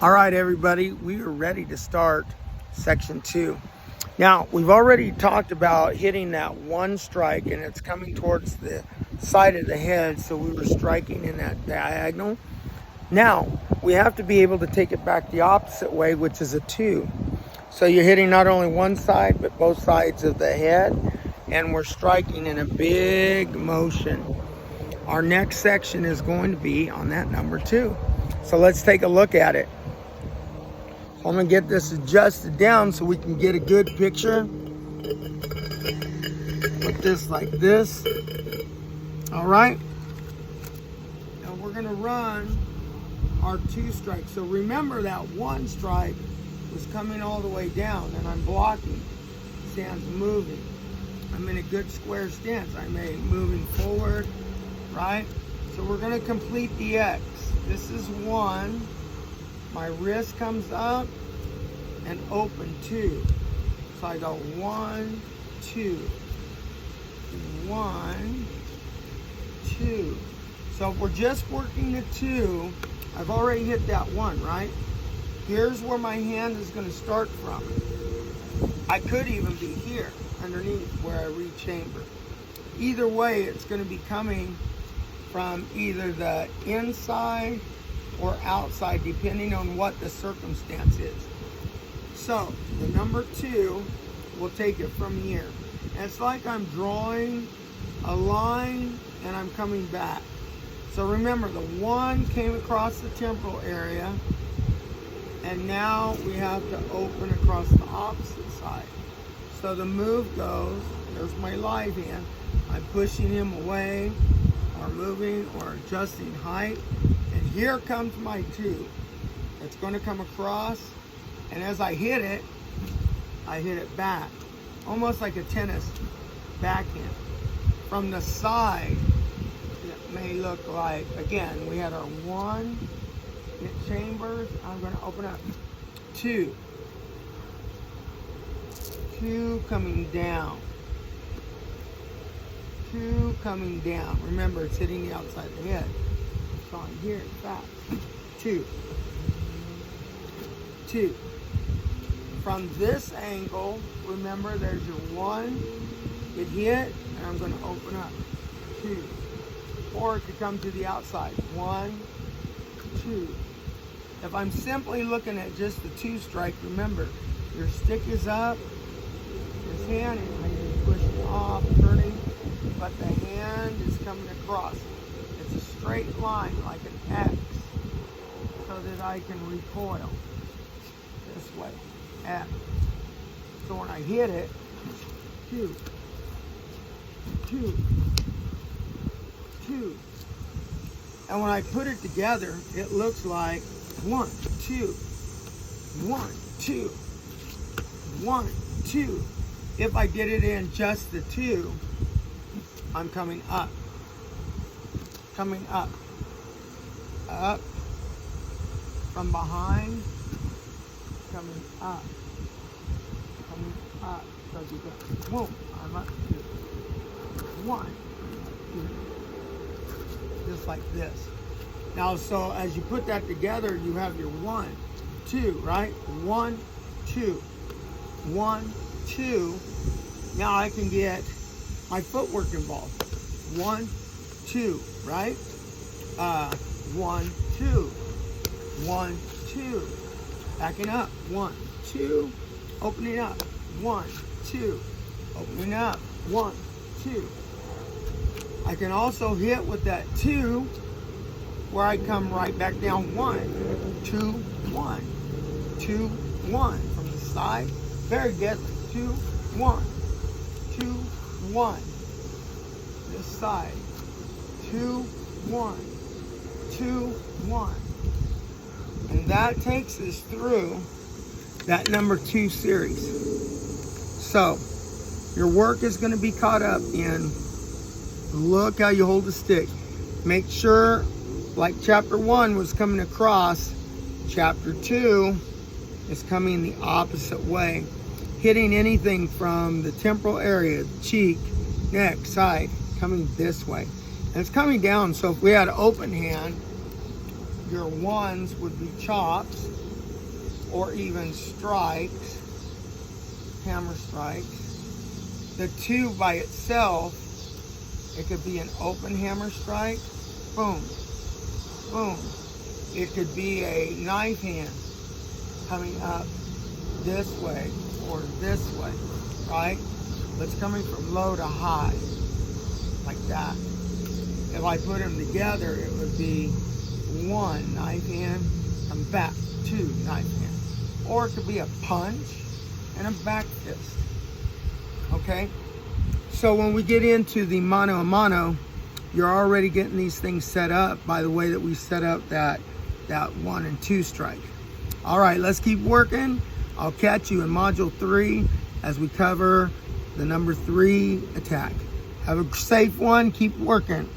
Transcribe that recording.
All right, everybody, we are ready to start section 2. Now, we've already talked about hitting that one strike, and it's coming towards the side of the head, so we were striking in that diagonal. Now, we have to be able to take it back the opposite way, which is a 2. So you're hitting not only one side, but both sides of the head, and we're striking in a big motion. Our next section is going to be on that number 2. So let's take a look at it. I'm going to get this adjusted down so we can get a good picture. Put this like this. All right. Now we're going to run our 2 strikes. So remember that 1 strike was coming all the way down and I'm blocking. Stand's moving. I'm in a good square stance. I'm moving forward, right? So we're going to complete the X. This is 1. My wrist comes up and open 2. So I go 1, 2, 1, 2. So if we're just working the 2, I've already hit that 1, right? Here's where my hand is going to start from. I could even be here underneath where I rechamber. Either way, it's going to be coming from either the inside or outside, depending on what the circumstance is. So the number 2, we'll take it from here. And it's like I'm drawing a line and I'm coming back. So remember, the 1 came across the temporal area, and now we have to open across the opposite side. So the move goes, there's my live hand. I'm pushing him away, or moving, or adjusting height. And here comes my 2. It's going to come across, and as I hit it back. Almost like a tennis backhand. From the side, it may look like, again, we had our 1, hit chambers. I'm going to open up 2. 2 coming down. 2 coming down. Remember, it's hitting the outside of the head. So I'm here, fast. 2. 2. From this angle, remember, there's your 1. It hit, and I'm going to open up. 2. Or it could come to the outside. 1, 2. If I'm simply looking at just the 2 strike, remember, your stick is up, his hand is pushing off, turning, but the hand is coming across. It's a straight line like an X, so that I can recoil this way, X. So when I hit it, 2, 2, 2. And when I put it together, it looks like 1, 2, 1, 2, 1, 2. If I did it in just the 2, I'm coming up, up, from behind, coming up. So you go, whoa, I'm up, 2, 1, 2, just like this. Now, so as you put that together, you have your 1, 2, right? 1, 2, 1, 2. Now I can get my footwork involved. 1, 2, right? 1, 2, 1, 2. Backing up. 1, 2. Opening up. 1, 2. Opening up. 1, 2. I can also hit with that 2, where I come right back down. 1, 2, 1, 2, 1 from the side. Very deadly. 2, 1, 2, 1. This side. 2, 1, 2, 1. And that takes us through that number 2 series. So your work is going to be caught up in, look how you hold the stick. Make sure, like chapter 1 was coming across, chapter 2 is coming the opposite way. Hitting anything from the temporal area, cheek, neck, side, coming this way. And it's coming down, so if we had an open hand, your 1s would be chops, or even strikes, hammer strikes. The 2 by itself, it could be an open hammer strike, boom, boom. It could be a knife hand coming up this way or this way, right? But it's coming from low to high, like that. If I put them together, it would be 1 knife hand and back, 2 knife hand. Or it could be a punch and a back fist. Okay? So when we get into the mano a mano, you're already getting these things set up by the way that we set up that 1 and 2 strike. All right, let's keep working. I'll catch you in module 3 as we cover the number 3 attack. Have a safe one. Keep working.